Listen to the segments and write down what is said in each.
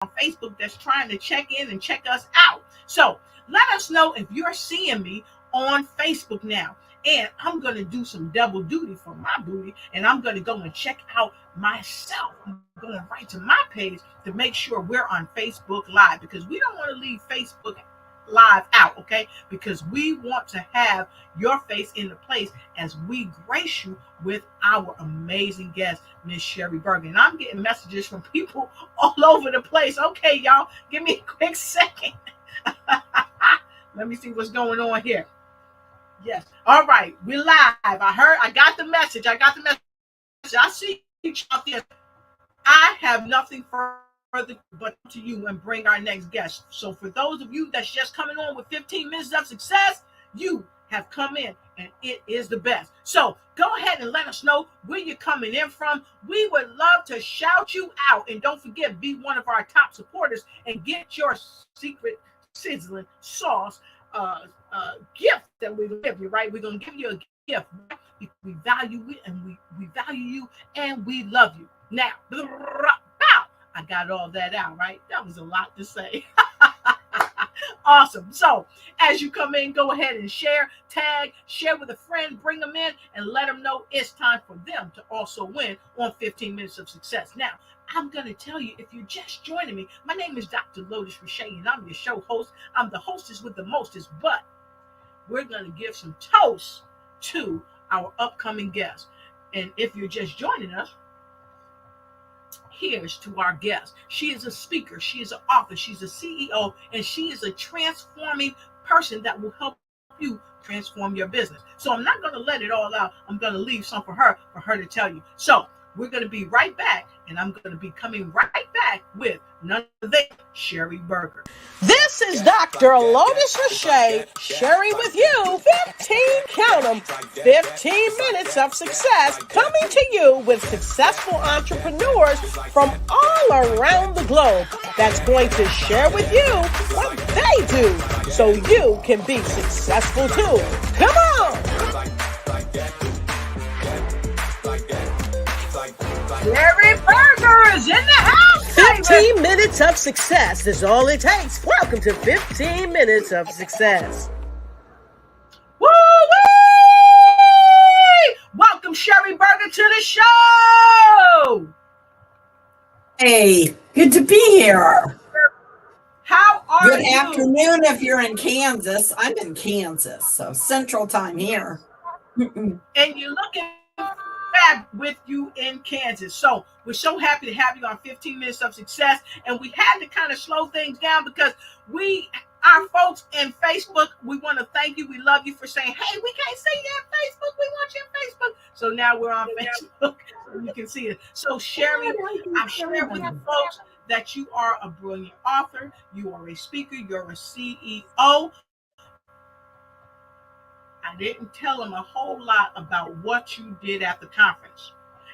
Facebook that's trying to check in and check us out. So let us know if you're seeing me on Facebook now. And I'm going to do some double duty for my booty. And I'm going to go and check out myself. I'm going to write to my page to make sure we're on Facebook Live, because we don't want to leave Facebook Live out, okay? Because we want to have your face in the place as we grace you with our amazing guest, Miss Sheri Berger. And I'm getting messages from people all over the place. Okay, y'all, give me a quick second. Let me see what's going on here. Yes. All right, we're live. I got the message. I see you out there. I have nothing further but to you and bring our next guest. So for those of you that's just coming on with 15 minutes of success, you have come in and it is the best. So go ahead and let us know where you're coming in from. We would love to shout you out. And don't forget, be one of our top supporters and get your secret sizzling sauce gift that we're going to give you, right? We're going to give you a gift. We value it, and we value you, and we love you. Now, I got all that out, right? That was a lot to say. Awesome. So as you come in, go ahead and share, tag, share with a friend, bring them in, and let them know it's time for them to also win on 15 Minutes of Success. Now, I'm going to tell you, if you're just joining me, my name is Dr. Lotus Riché, and I'm your show host. I'm the hostess with the mostest, but we're going to give some toast to our upcoming guests. And if you're just joining us, here's to our guest. She is a speaker, she is an author, she's a CEO, and she is a transforming person that will help you transform your business. So I'm not going to let it all out. I'm going to leave some for her to tell you. So we're going to be right back, and I'm going to be coming right back with none other than Sheri Berger. This is Dr. Lotus Riché, Sheri with you. 15, count 'em, 15 minutes of success, coming to you with successful entrepreneurs from all around the globe that's going to share with you what they do so you can be successful too. Come on! Sheri Berger is in the house. 15 minutes of success is all it takes. Welcome to 15 minutes of success. Woo-wee! Welcome, Sheri Berger, to the show. Hey, good to be here. How are you? Good afternoon if you're in Kansas. I'm in Kansas, so Central Time here. And you're looking with you in Kansas. So we're so happy to have you on 15 Minutes of Success. And we had to kind of slow things down because our folks in Facebook, we want to thank you. We love you for saying, hey, we can't see you on Facebook. We want you on Facebook. So now we're on Facebook so you can see it. So Sheri, I'm sharing with the folks that you are a brilliant author. You are a speaker. You're a CEO. I didn't tell them a whole lot about what you did at the conference.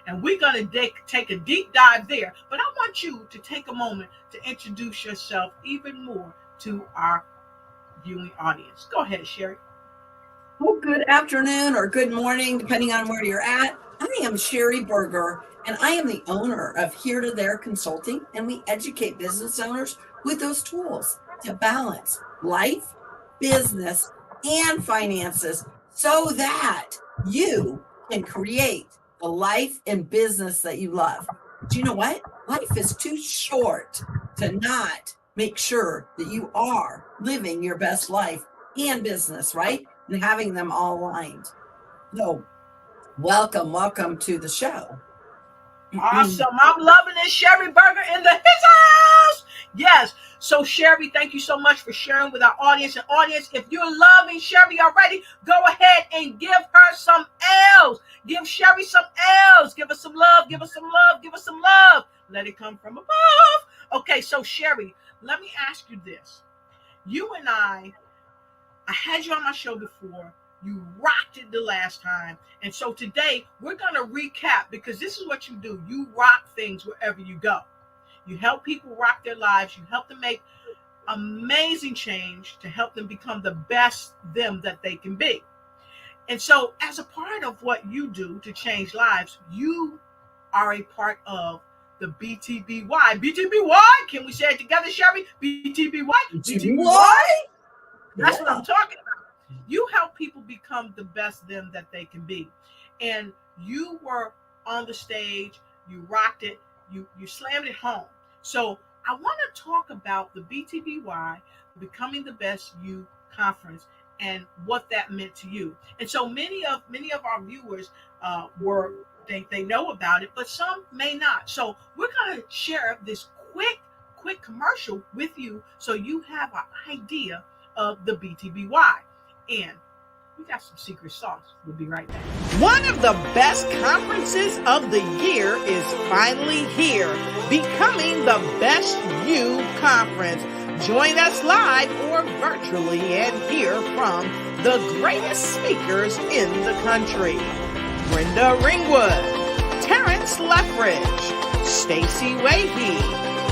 And we're going to take a deep dive there. But I want you to take a moment to introduce yourself even more to our viewing audience. Go ahead, Sheri. Well, good afternoon or good morning, depending on where you're at. I am Sheri Berger, and I am the owner of Here to There Consulting, and we educate business owners with those tools to balance life, business, and finances so that you can create the life and business that you love. Do you know what? Life is too short to not make sure that you are living your best life and business, right? And having them all aligned. So welcome to the show. Awesome. I'm loving it. Sheri Berger in the house. Yes. So Sheri, thank you so much for sharing with our audience. And audience, if you're loving Sheri already, go ahead and give her some L's. Give Sheri some L's. Give us some love. Give us some love. Give us some love. Let it come from above. Okay, so Sheri, let me ask you this. You and I had you on my show before. You rocked it the last time. And so today we're going to recap, because this is what you do. You rock things wherever you go. You help people rock their lives. You help them make amazing change to help them become the best them that they can be. And so as a part of what you do to change lives, you are a part of the BTBY. BTBY, can we say it together, Sheri? BTBY. Why? That's what I'm talking about. You help people become the best them that they can be. And you were on the stage, you rocked it, you slammed it home. So I want to talk about the BTBY, Becoming the Best You Conference, and what that meant to you. And so many of our viewers they know about it, but some may not. So we're going to share this quick commercial with you so you have an idea of the BTBY. And we got some secret sauce. We'll be right back. One of the best conferences of the year is finally here, Becoming the Best You Conference. Join us live or virtually and hear from the greatest speakers in the country. Brenda Ringwood, Terrence Lethbridge, Stacey Wahey,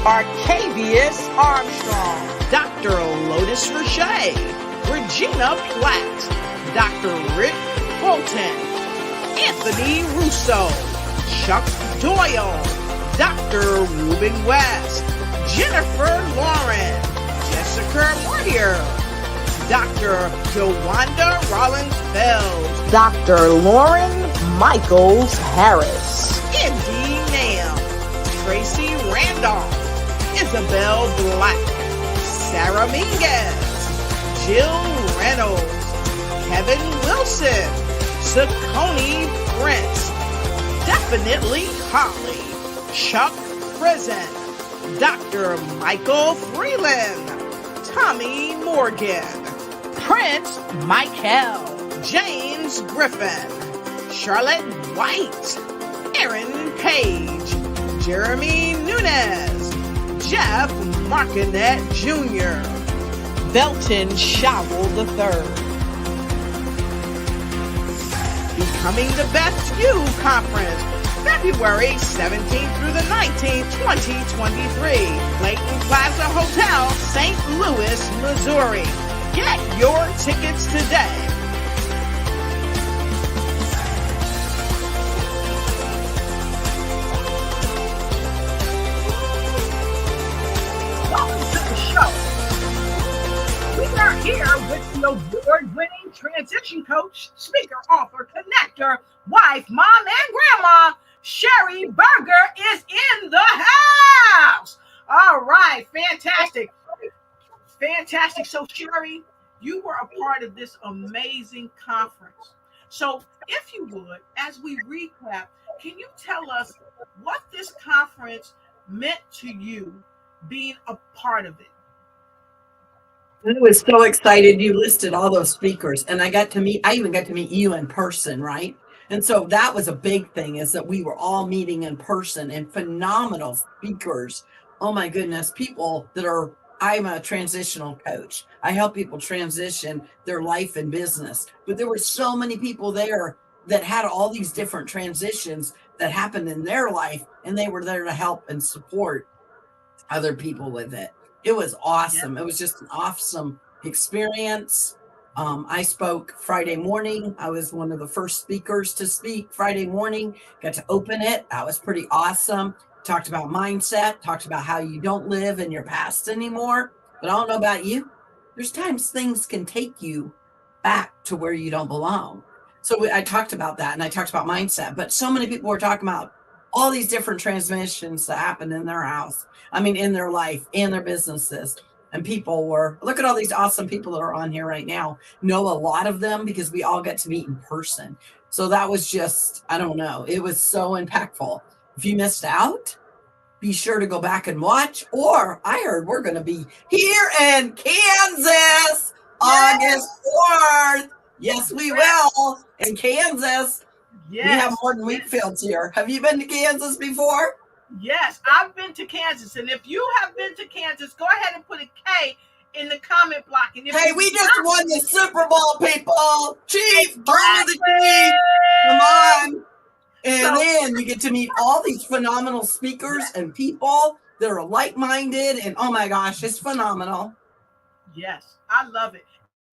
Arcavius Armstrong, Dr. Lotus Riché, Regina Platt, Dr. Rick Fulton, Anthony Russo, Chuck Doyle, Dr. Ruben West, Jennifer Lauren, Jessica Moyer, Dr. Jawanda Rollins-Fells, Dr. Lauren Michaels Harris, Indy Nam, Tracy Randolph, Isabel Black, Sara Minges, Jill Reynolds, Kevin Wilson, Saccone Prince, Definitely Holly, Chuck Prison, Dr. Michael Freeland, Tommy Morgan, Prince Michael, James Griffin, Charlotte White, Aaron Page, Jeremy Nunez, Jeff Markinet Jr., Belton Showell III. Becoming the Best You Conference, February 17th through the 19th, 2023. Clayton Plaza Hotel, St. Louis, Missouri. Get your tickets today. Welcome to the show. We are here with the award-winning transition coach, speaker, author, connector, wife, mom, and grandma. Sheri Berger is in the house. All right, fantastic. Fantastic. So, Sheri, you were a part of this amazing conference. So, if you would, as we recap, can you tell us what this conference meant to you being a part of it? I was so excited you listed all those speakers, and I even got to meet you in person, right? And so that was a big thing, is that we were all meeting in person, and phenomenal speakers. Oh my goodness, I'm a transitional coach. I help people transition their life and business, but there were so many people there that had all these different transitions that happened in their life, and they were there to help and support other people with it. It was awesome. It was just an awesome experience. I spoke Friday morning. I was one of the first speakers to speak Friday morning. Got to open it. That was pretty awesome. Talked about mindset, talked about how you don't live in your past anymore. But I don't know about you. There's times things can take you back to where you don't belong. So I talked about that, and I talked about mindset. But so many people were talking about all these different transmissions that happened in their house. In their life, in their businesses. And look at all these awesome people that are on here right now. Know a lot of them because we all got to meet in person. So that was just, I don't know, it was so impactful. If you missed out, be sure to go back and watch. Or I heard we're going to be here in Kansas, August 4th. Yes, we will. In Kansas. Yes. We have more wheat fields here. Have you been to Kansas before? Yes, I've been to Kansas. And if you have been to Kansas, go ahead and put a K in the comment block. And hey, we just won the Super Bowl, people. Chiefs, burn the Chiefs. Come on. And then you get to meet all these phenomenal speakers and people that are like-minded. And oh my gosh, it's phenomenal. Yes, I love it.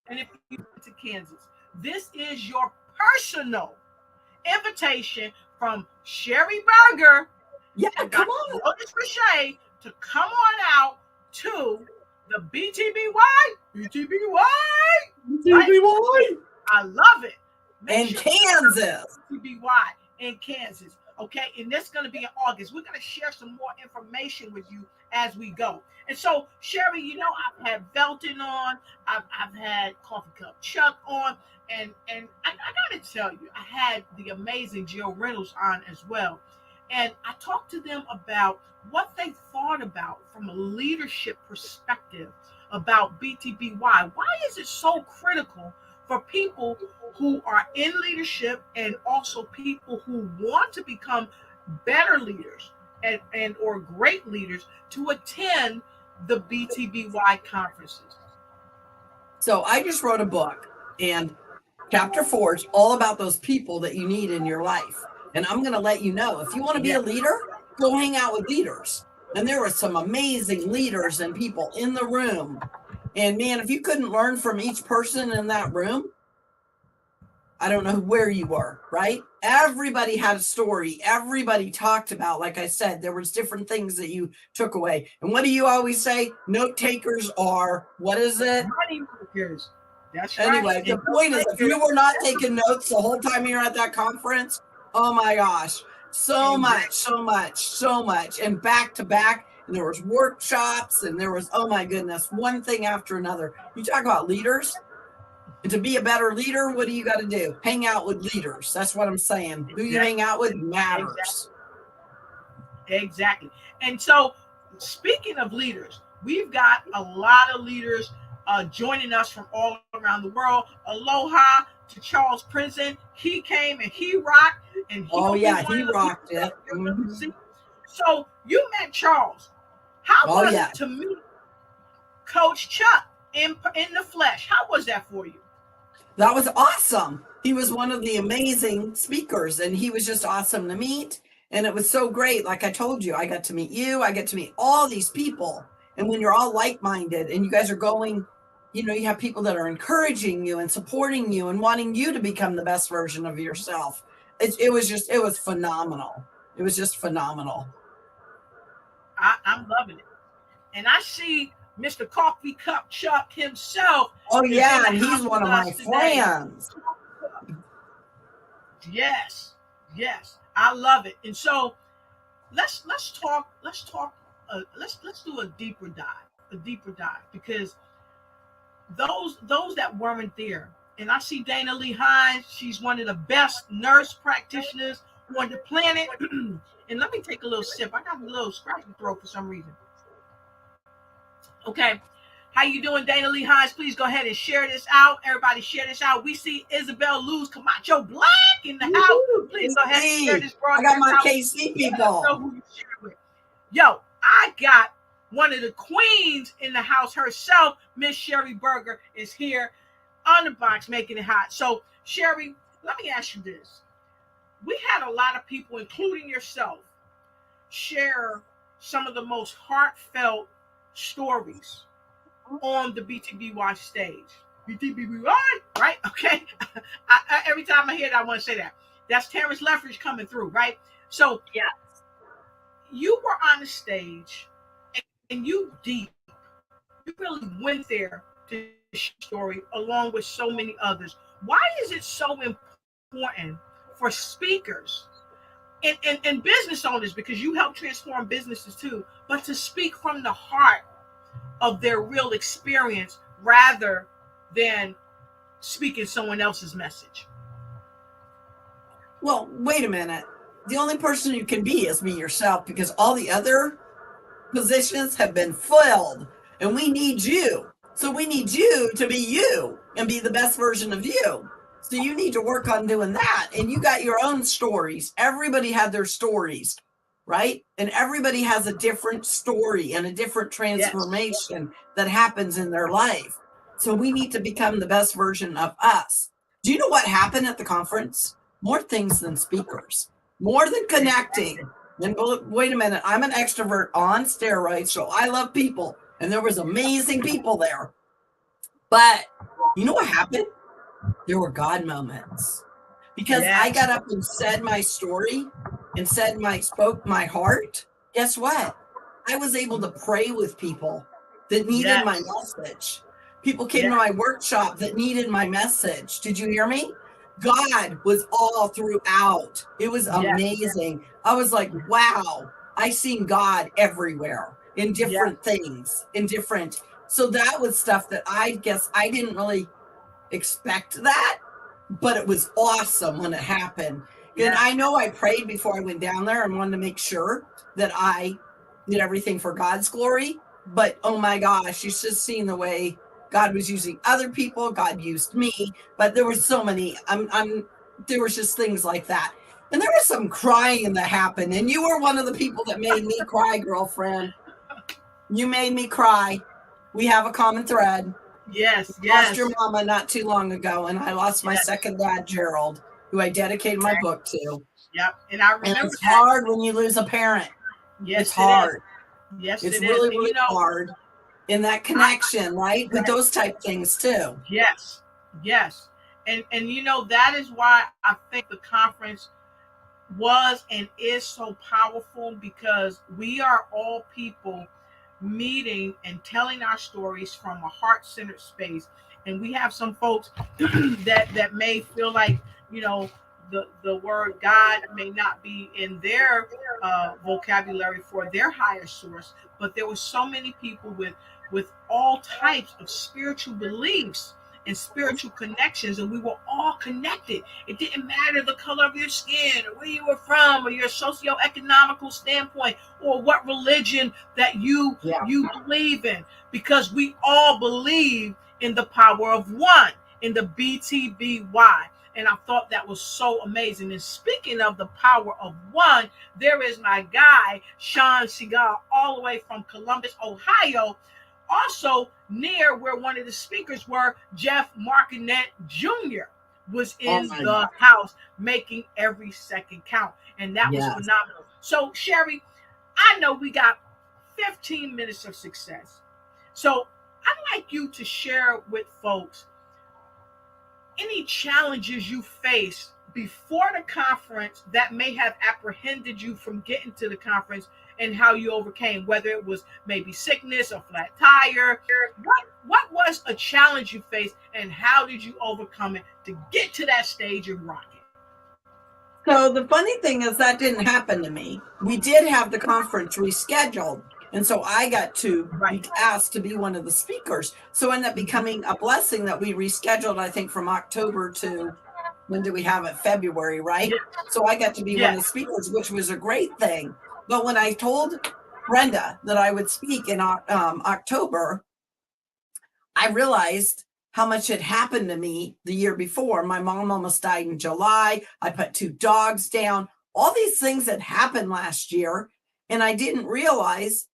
And if you went to Kansas, this is your personal invitation from Sheri Berger Yeah, and come Dr. on. Lotus Riché to come on out to the BTBY, right? I love it. In Kansas. BTBY in Kansas. Okay, and that's going to be in August. We're going to share some more information with you as we go. And so, Sheri, you know, I've had Belton on, I've had Coffee Cup Chuck on, and I got to tell you, I had the amazing Jill Reynolds on as well. And I talked to them about what they thought about from a leadership perspective about BTBY. Why is it so critical for people who are in leadership and also people who want to become better leaders and or great leaders to attend the BTBY conferences? So I just wrote a book, and chapter 4 is all about those people that you need in your life. And I'm going to let you know, if you want to be a leader, go hang out with leaders. And there were some amazing leaders and people in the room. And man, if you couldn't learn from each person in that room, I don't know where you were, right? Everybody had a story. Everybody talked about, like I said, there was different things that you took away. And what do you always say? Note takers are, what is it? Money makers. That's Anyway, right. the point is, if you were not taking notes the whole time you're at that conference, oh my gosh, so much. And back to back, and there was workshops, and there was, oh my goodness, one thing after another. You talk about leaders. And to be a better leader, what do you got to do? Hang out with leaders. That's what I'm saying. Who you hang out with matters. Exactly. And so, speaking of leaders, we've got a lot of leaders joining us from all around the world. Aloha to Charles Princeton. He came and he rocked. And he rocked it. Mm-hmm. So, you met Charles. How was it to meet Coach Chuck in the flesh? How was that for you? That was awesome. He was one of the amazing speakers, and he was just awesome to meet. And it was so great. Like I told you, I got to meet you. I get to meet all these people. And when you're all like-minded and you guys are going, you know, you have people that are encouraging you and supporting you and wanting you to become the best version of yourself. It was phenomenal. It was just phenomenal. I'm loving it. And I see Mr. Coffee Cup Chuck himself. Oh yeah, and he's one of my friends. Yes, I love it. And so let's do a deeper dive, because those that weren't there, and I see Dana Lee Hines, she's one of the best nurse practitioners on the planet. And let me take a little sip. I got a little scratchy throat for some reason. Okay, how you doing, Dana Lee Hines? Please go ahead and share this out. Everybody share this out. We see Isabel Luz Camacho Black in the house. Please go ahead and share this broadcast. I got my KC people. Know who you share with. Yo, I got one of the queens in the house herself. Miss Sheri Berger is here on the box making it hot. So, Sheri, let me ask you this. We had a lot of people, including yourself, share some of the most heartfelt stories on the BTBY stage. BTBY, right? Okay. Every time I hear it, I want to say that. That's Terrence Leffridge coming through, right? So, yeah, you were on the stage and you really went there to share the story along with so many others. Why is it so important for speakers and business owners, because you help transform businesses too, but to speak from the heart of their real experience rather than speaking someone else's message? Well, wait a minute. The only person you can be is be yourself, because all the other positions have been filled, and we need you. So we need you to be you and be the best version of you. So you need to work on doing that. And you got your own stories. Everybody had their stories, right? And everybody has a different story and a different transformation that happens in their life. So we need to become the best version of us. Do you know what happened at the conference? More things than speakers, more than connecting. And wait a minute, I'm an extrovert on steroids, so I love people. And there was amazing people there. But you know what happened? There were God moments. Because I got up and said my story, and spoke my heart, guess what? I was able to pray with people that needed my Yes. message. People came to Yes. my workshop that needed my message. Did you hear me? God was all throughout. It was Yes. amazing. I was like, wow, I seen God everywhere in Yes. different things, in different. So that was stuff that I guess I didn't really expect that, but it was awesome when it happened. And Yes. I know I prayed before I went down there and wanted to make sure that I did everything for God's glory. But oh my gosh, you should have seen the way God was using other people. God used me, but there were so many. There was just things like that, and there was some crying that happened. And you were one of the people that made me cry, girlfriend. You made me cry. We have a common thread. Yes. Lost your Yes. mama not too long ago, and I lost my Yes. second dad, Gerald, who I dedicated my book to. Yep. And I And remember it's that. hard when you lose a parent. It's Yes, it is. hard. Yes, It's it is. really, And really hard in that I, connection, right? With yes, those type things too. yes, yes. And that is why I think the conference was and is so powerful, because we are all people meeting and telling our stories from a heart-centered space. And we have some folks that may feel like, you know, the word God may not be in their vocabulary for their higher source, but there were so many people with all types of spiritual beliefs and spiritual connections, and we were all connected. It didn't matter the color of your skin or where you were from or your socioeconomical standpoint or what religion that Yeah. you believe in, because we all believe in the power of one, in the BTBY. And I thought that was so amazing. And speaking of the power of one, there is my guy, Sean Seagal, all the way from Columbus, Ohio, also near where one of the speakers were, Jeff Martinet Jr. was Oh in my the house making every second count. And that was yes. phenomenal. So, Sheri, I know we got 15 minutes of success. So I'd like you to share with folks any challenges you faced before the conference that may have apprehended you from getting to the conference, and how you overcame, whether it was maybe sickness or flat tire. What was a challenge you faced, and how did you overcome it to get to that stage and rock it? So the funny thing is that didn't happen to me. We did have the conference rescheduled. And so I got to Right. be asked to be one of the speakers. So it ended up becoming a blessing that we rescheduled, I think, from October to when did we have it? February, right? Yeah. So I got to be one Yeah. of the speakers, which was a great thing. But when I told Brenda that I would speak in October, I realized how much had happened to me the year before. My mom almost died in July. I put 2 dogs down. All these things that happened last year, and I didn't realize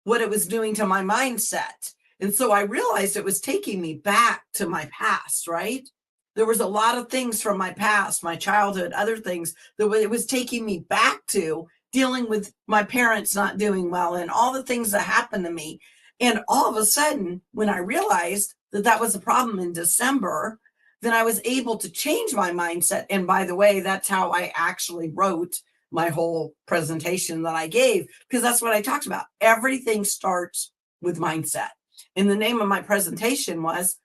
what it was doing to my mindset. And so I realized it was taking me back to my past, right? There was a lot of things from my past, my childhood, other things that it was taking me back to dealing with my parents not doing well and all the things that happened to me. And all of a sudden, when I realized that that was a problem in December, then I was able to change my mindset. And by the way, that's how I actually wrote my whole presentation that I gave, because that's what I talked about. Everything starts with mindset. And the name of my presentation was,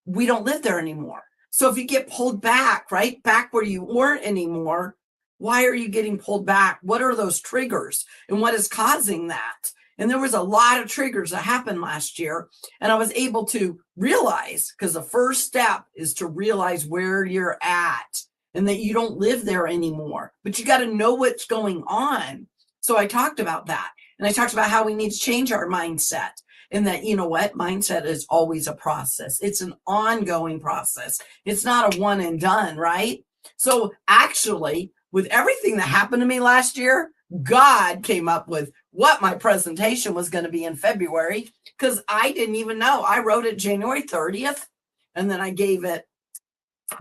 We Don't Live There Anymore. So if you get pulled back, right back where you weren't anymore, why are you getting pulled back? What are those triggers and what is causing that? And there was a lot of triggers that happened last year. And I was able to realize, because the first step is to realize where you're at and that you don't live there anymore, but you got to know what's going on. So I talked about that. And I talked about how we need to change our mindset, and that, you know what, mindset is always a process. It's an ongoing process. It's not a one and done, right? So actually, with everything that happened to me last year, God came up with what my presentation was going to be in February, because I didn't even know. I wrote it January 30th, and then I gave it,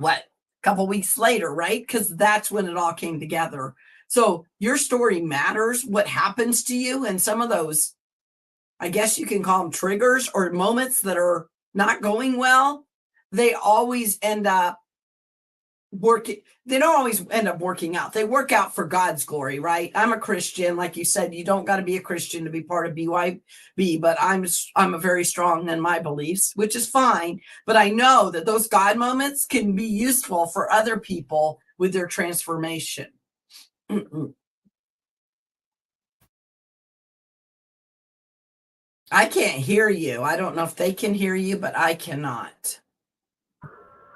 a couple weeks later, right? Because that's when it all came together. So your story matters, what happens to you, and some of those, I guess you can call them triggers or moments that are not going well, they always end up they don't always end up working out. They work out for God's glory, right? I'm a Christian. Like you said, you don't got to be a Christian to be part of BYB, but I'm a very strong in my beliefs, which is fine. But I know that those God moments can be useful for other people with their transformation. I can't hear you. I don't know if they can hear you, but I cannot.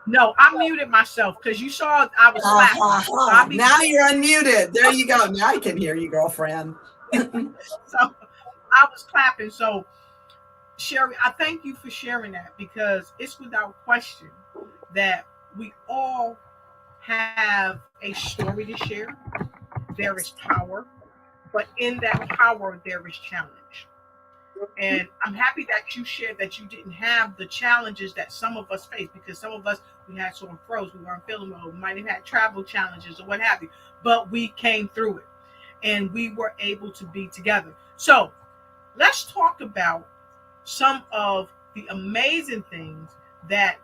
No, I muted myself because you saw I was clapping. Now you're unmuted. There you go. Now I can hear you, girlfriend. So I was clapping. So Sheri, I thank you for sharing that, because it's without question that we all have a story to share. There is power, but in that power, there is challenge. And I'm happy that you shared that you didn't have the challenges that some of us face, because some of us, we had sore throats, we weren't feeling well, we might have had travel challenges or what have you, but we came through it and we were able to be together. So let's talk about some of the amazing things that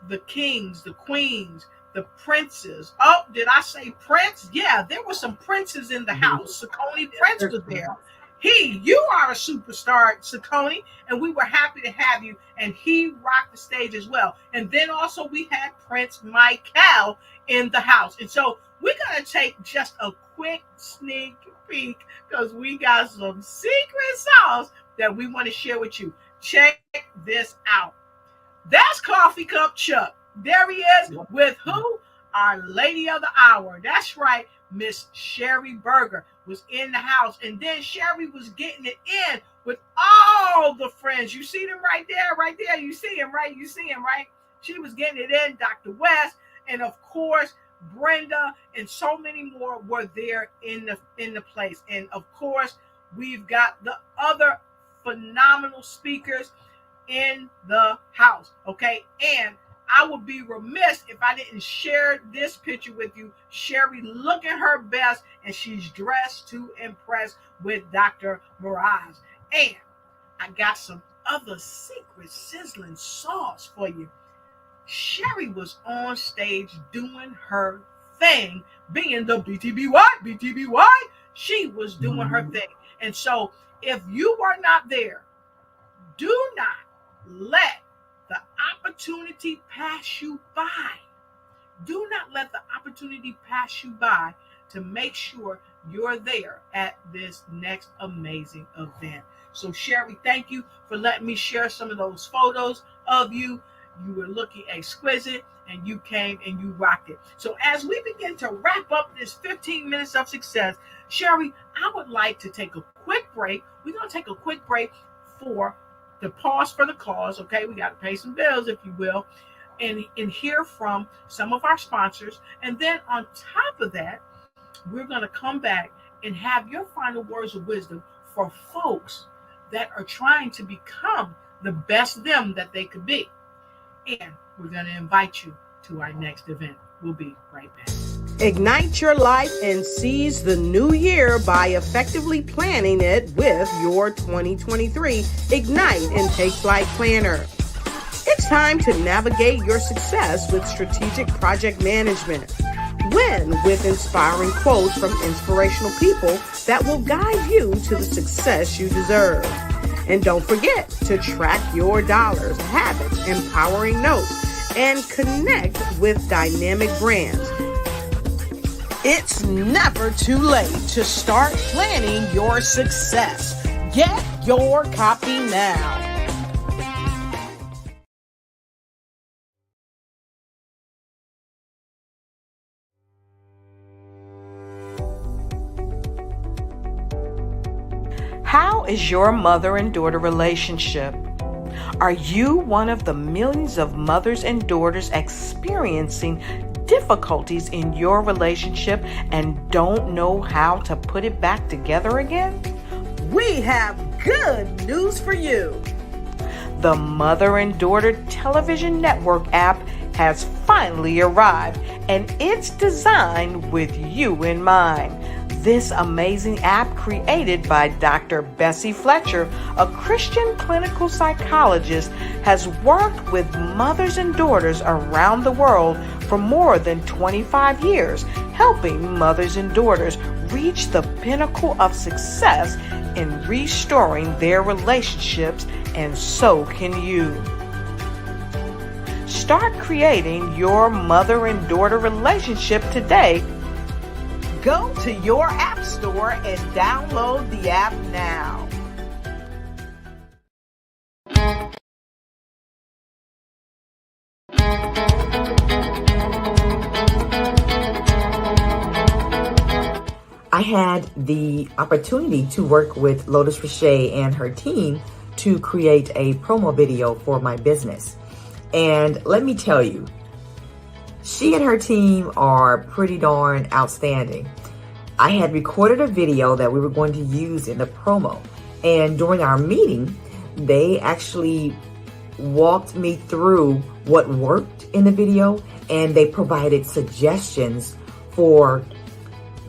the kings, the queens, the princes. Oh, did I say prince? Yeah, there were some princes in the house. Sakoni Prince was there. You are a superstar, Sakoni, and we were happy to have you. And he rocked the stage as well. And then also we had Prince Michael in the house. And so we're going to take just a quick sneak peek, because we got some secret sauce that we want to share with you. Check this out. That's Coffee Cup Chuck. There he is with who? Our lady of the hour. That's right. Miss Sheri Berger was in the house, and then Sheri was getting it in with all the friends. You see them right there. You see him, right? She was getting it in. Dr. West, and of course Brenda, and so many more were there in the place. And of course we've got the other phenomenal speakers in the house. Okay, and I would be remiss if I didn't share this picture with you. Sheri looking her best, and she's dressed to impress with Dr. Mirage. And I got some other secret sizzling sauce for you. Sheri was on stage doing her thing, being the BTBY. She was doing her thing. And so if you were not there, do not let the opportunity pass you by. Do not let the opportunity pass you by to make sure you're there at this next amazing event. So Sheri, thank you for letting me share some of those photos of you. You were looking exquisite, and you came and you rocked it. So as we begin to wrap up this 15 minutes of success, Sheri, I would like to take a quick break. We're going to take a quick break for the pause for the cause. Okay, we got to pay some bills, if you will, and hear from some of our sponsors. And then on top of that, we're going to come back and have your final words of wisdom for folks that are trying to become the best them that they could be. And we're going to invite you to our next event. We'll be right back. Ignite your life and seize the new year by effectively planning it with your 2023 Ignite and Take Flight Planner. It's time to navigate your success with strategic project management. Win with inspiring quotes from inspirational people that will guide you to the success you deserve. And don't forget to track your dollars, habits, empowering notes, and connect with dynamic brands. It's never too late to start planning your success. Get your copy now. How is your mother and daughter relationship? Are you one of the millions of mothers and daughters experiencing difficulties in your relationship and don't know how to put it back together again? We have good news for you. The Mother and Daughter Television Network app has finally arrived, and it's designed with you in mind. this amazing app created by Dr. Bessie Fletcher, a Christian clinical psychologist, has worked with mothers and daughters around the world for more than 25 years, helping mothers and daughters reach the pinnacle of success in restoring their relationships, and so can you. Start creating your mother and daughter relationship today. Go to your app store and download the app now. I had the opportunity to work with Lotus Riché and her team to create a promo video for my business. And let me tell you, she and her team are pretty darn outstanding. I had recorded a video that we were going to use in the promo. And during our meeting, they actually walked me through what worked in the video, and they provided suggestions for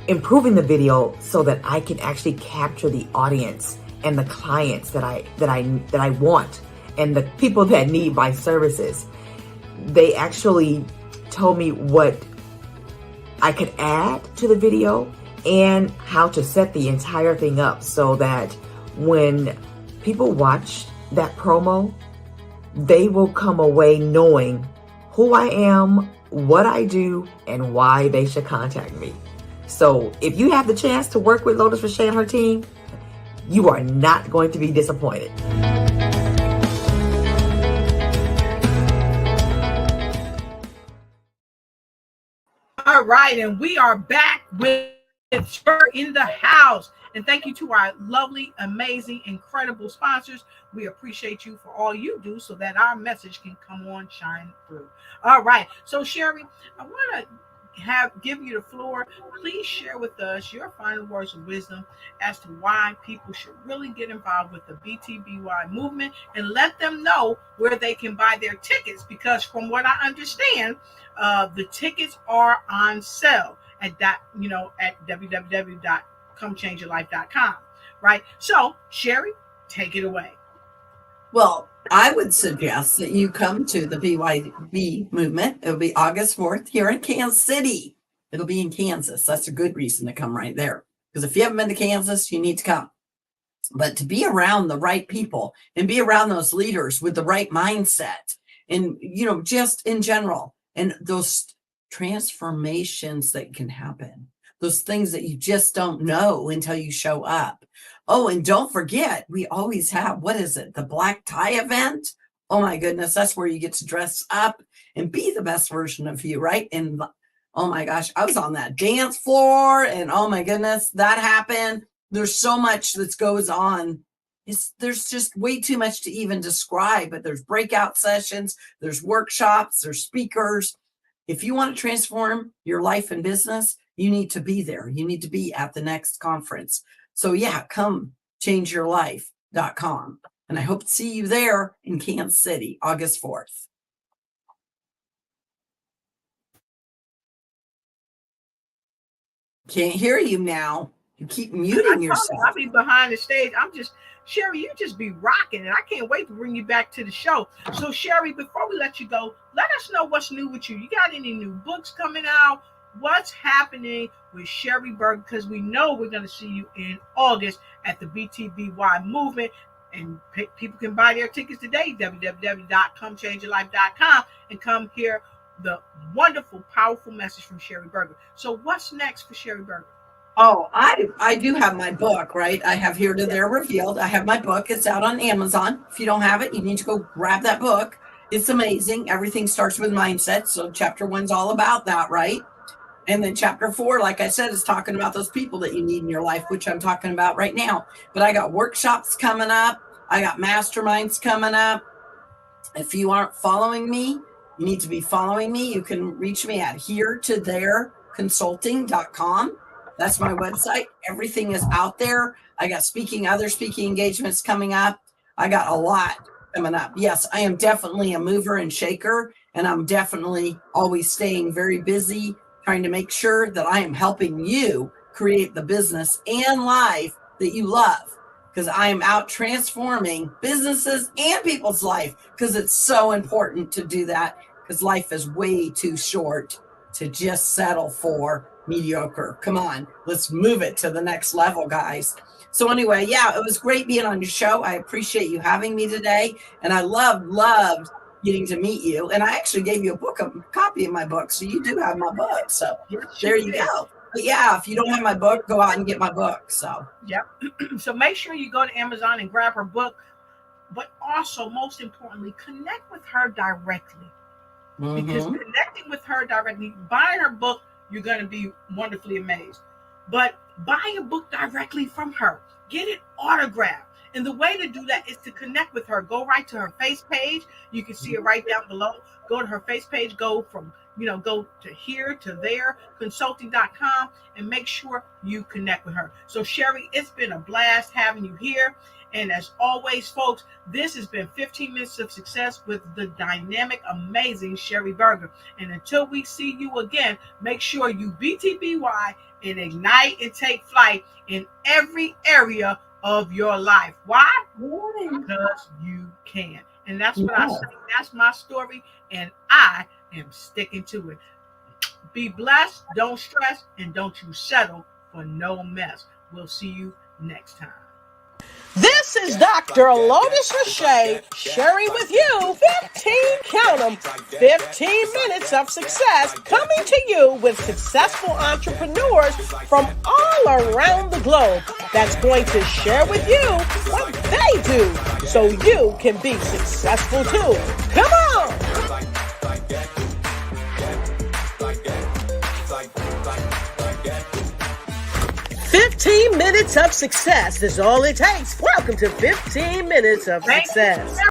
improving the video so that I can actually capture the audience and the clients that I want and the people that need my services. They actually told me what I could add to the video and how to set the entire thing up so that when people watch that promo, they will come away knowing who I am, what I do, and why they should contact me. So if you have the chance to work with Lotus Riché and her team, you are not going to be disappointed. All right, and we are back with her in the house. And thank you to our lovely, amazing, incredible sponsors. We appreciate you for all you do so that our message can come on, shine through. All right, so Sheri, I want to give you the floor. Please share with us your final words of wisdom as to why people should really get involved with the BTBY movement, and let them know where they can buy their tickets, because from what I understand, the tickets are on sale at www.comechangeyourlife.com, right? So Sheri, take it away. Well, I would suggest that you come to the BYB movement. It'll be August 4th here in Kansas City. It'll be in Kansas. That's a good reason to come right there. Because if you haven't been to Kansas, you need to come. But to be around the right people and be around those leaders with the right mindset and, just in general, and those transformations that can happen, those things that you just don't know until you show up. Oh, and don't forget, we always have, the black tie event? Oh my goodness, that's where you get to dress up and be the best version of you, right? And oh my gosh, I was on that dance floor and oh my goodness, that happened. There's so much that goes on. There's just way too much to even describe, but there's breakout sessions, there's workshops, there's speakers. If you want to transform your life and business, you need to be there. You need to be at the next conference. So yeah, come changeyourlife.com. And I hope to see you there in Kansas City, August 4th. Can't hear you now. You keep muting yourself. I'll be behind the stage. Sheri, you just be rocking, and I can't wait to bring you back to the show. So Sheri, before we let you go, let us know what's new with you. You got any new books coming out? What's happening with Sheri Berger? Because we know we're going to see you in August at the BTBY movement. And people can buy their tickets today, www.comechangeyourlife.com, and come hear the wonderful, powerful message from Sheri Berger. So what's next for Sheri Berger? Oh, I do have my book, right? I have Here to There Revealed. I have my book. It's out on Amazon. If you don't have it, you need to go grab that book. It's amazing. Everything starts with mindset. So chapter 1's all about that, right? And then chapter 4, like I said, is talking about those people that you need in your life, which I'm talking about right now. But I got workshops coming up. I got masterminds coming up. If you aren't following me, you need to be following me. You can reach me at heretothereconsulting.com. That's my website. Everything is out there. I got other speaking engagements coming up. I got a lot coming up. Yes, I am definitely a mover and shaker, and I'm definitely always staying very busy, trying to make sure that I am helping you create the business and life that you love, because I am out transforming businesses and people's life, because it's so important to do that, because life is way too short to just settle for mediocre. Come on, let's move it to the next level, guys. So anyway, yeah, it was great being on your show. I appreciate you having me today. And I loved getting to meet you. And I actually gave you a copy of my book. So you do have my book. So there you go. But yeah, if you don't have my book, go out and get my book. So yep. So make sure you go to Amazon and grab her book. But also, most importantly, connect with her directly. Because connecting with her directly, buying her book, you're going to be wonderfully amazed. But buy a book directly from her. Get it autographed. And the way to do that is to connect with her. Go right to her face page. You can see it right down below. Go to her face page. Go to here to there, consulting.com, and make sure you connect with her. So Sheri, it's been a blast having you here. And as always, folks, this has been 15 Minutes of Success with the dynamic, amazing Sheri Berger. And until we see you again, make sure you BTBY and ignite and take flight in every area of your life. Why? Because you can. And that's what I say. That's my story, and I am sticking to it. Be blessed, don't stress, and don't you settle for no mess. We'll see you next time. This is Dr. Lotus Riché, Sheri with you, 15 minutes of success, coming to you with successful entrepreneurs from all around the globe that's going to share with you what they do so you can be successful too. Come on! 15 minutes of success is all it takes. Welcome to 15 minutes of success.